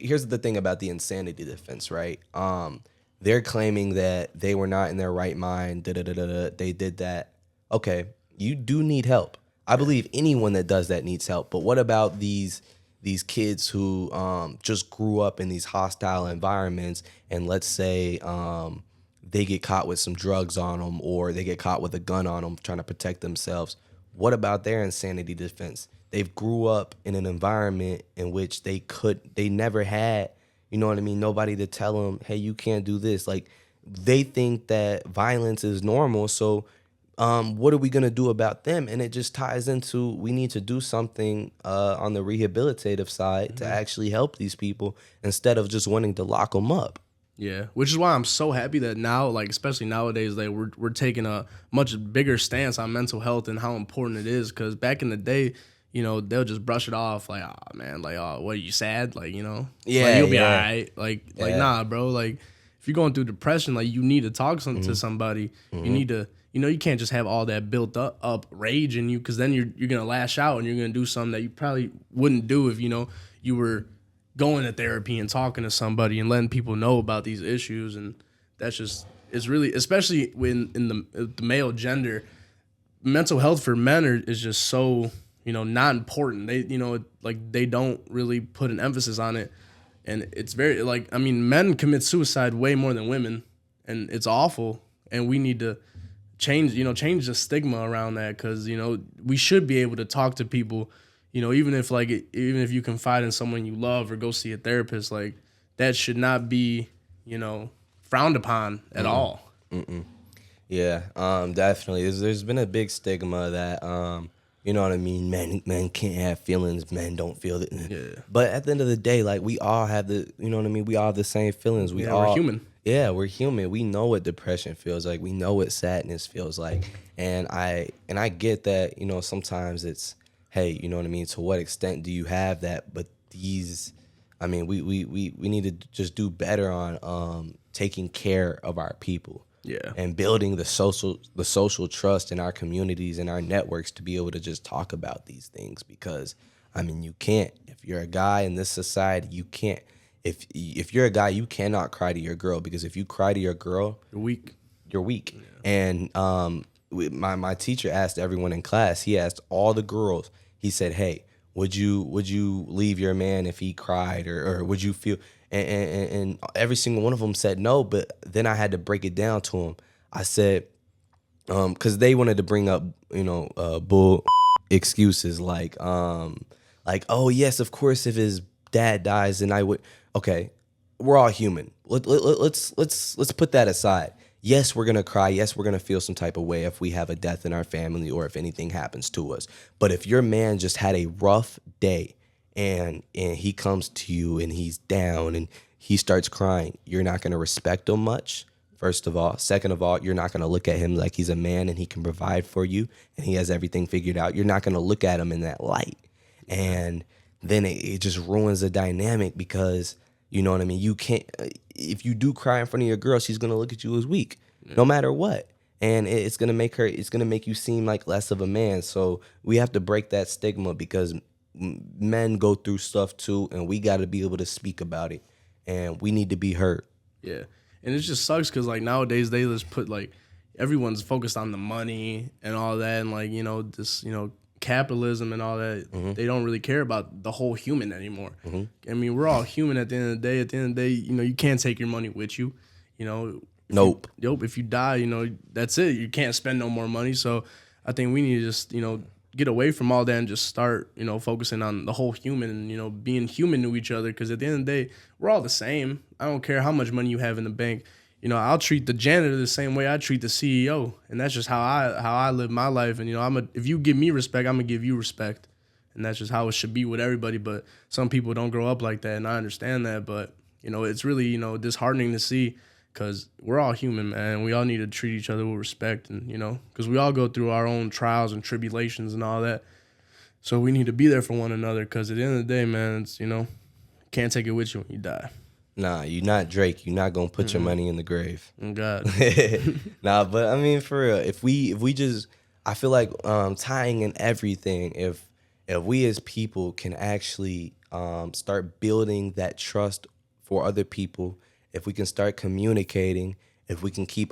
here's the thing about the insanity defense, right? They're claiming that they were not in their right mind. They did that. Okay, you do need help. I believe anyone that does that needs help. But what about these kids who just grew up in these hostile environments, and let's say they get caught with some drugs on them, or they get caught with a gun on them trying to protect themselves? What about their insanity defense? They've grew up in an environment in which they never had, you know what I mean, nobody to tell them, hey, you can't do this. Like, they think that violence is normal, so what are we going to do about them? And it just ties into, we need to do something on the rehabilitative side to actually help these people instead of just wanting to lock them up. Yeah, which is why I'm so happy that now, like, especially nowadays, like, we're taking a much bigger stance on mental health and how important it is. Because back in the day, you know, they'll just brush it off like, oh man, like, oh, what, are you sad? Like, you know, Yeah, like, you'll be yeah. all right. Like, nah, bro. Like, if you're going through depression, like, you need to talk to somebody. You need to, you know, you can't just have all that built up rage in you, because then you're gonna lash out and you're gonna do something that you probably wouldn't do if, you know, you were going to therapy and talking to somebody and letting people know about these issues. And that's just, it's really, especially when in the male gender, mental health for men is just so, you know, not important. They, you know, like, they don't really put an emphasis on it. And it's very, like, I mean, men commit suicide way more than women, and it's awful. And we need to change the stigma around that, because, you know, we should be able to talk to people, you know, even if you confide in someone you love or go see a therapist, like, that should not be, you know, frowned upon at all. Yeah, definitely. There's been a big stigma that, you know what I mean, men can't have feelings, men don't feel it. Yeah. But at the end of the day, like, we all have you know what I mean, we all have the same feelings. We're human. Yeah, we're human. We know what depression feels like. We know what sadness feels like. And I get that, you know, sometimes it's, hey, you know what I mean, to what extent do you have that? But I mean, we need to just do better on taking care of our people. Yeah. And building the social trust in our communities and our networks to be able to just talk about these things. Because, I mean, you can't, if you're a guy in this society, you can't, if you're a guy, you cannot cry to your girl, because if you cry to your girl, You're weak. Yeah. And my teacher asked everyone in class, he asked all the girls, he said, hey, would you leave your man if he cried, or would you feel, and every single one of them said no. But then I had to break it down to them. I said, because they wanted to bring up, you know, bull excuses like, oh yes, of course, if his dad dies, then I would. Okay, we're all human. Let's put that aside. Yes, we're gonna cry. Yes, we're gonna feel some type of way if we have a death in our family or if anything happens to us. But if your man just had a rough day and he comes to you and he's down and he starts crying, you're not gonna respect him much, first of all. Second of all, you're not gonna look at him like he's a man and he can provide for you and he has everything figured out. You're not gonna look at him in that light. And then it just ruins the dynamic, because, you know what I mean, you can't, if you do cry in front of your girl, she's going to look at you as weak, no matter what. And it's going to make you seem like less of a man. So we have to break that stigma, because men go through stuff too, and we got to be able to speak about it, and we need to be heard. Yeah. And it just sucks because, like, nowadays they just put, like, everyone's focused on the money and all that, and, like, you know, this, you know, capitalism and all that. They don't really care about the whole human anymore. I mean, we're all human at the end of the day. At the end of the day, you know, you can't take your money with you. You know, Nope. If you die, you know, that's it. You can't spend no more money. So I think we need to just, you know, get away from all that and just start, you know, focusing on the whole human and, you know, being human to each other. Because at the end of the day, we're all the same. I don't care how much money you have in the bank. You know, I'll treat the janitor the same way I treat the CEO, and that's just how I live my life. And, you know, if you give me respect, I'm gonna give you respect, and that's just how it should be with everybody. But some people don't grow up like that, and I understand that. But, you know, it's really, you know, disheartening to see, because we're all human, man. We all need to treat each other with respect, and, you know, because we all go through our own trials and tribulations and all that. So we need to be there for one another, because at the end of the day, man, it's, you know, can't take it with you when you die. Nah, you're not Drake. You're not gonna put your money in the grave. Oh, God. Nah, but I mean, for real, if we just, I feel like tying in everything. If if we as people can actually start building that trust for other people, if we can start communicating, if we can keep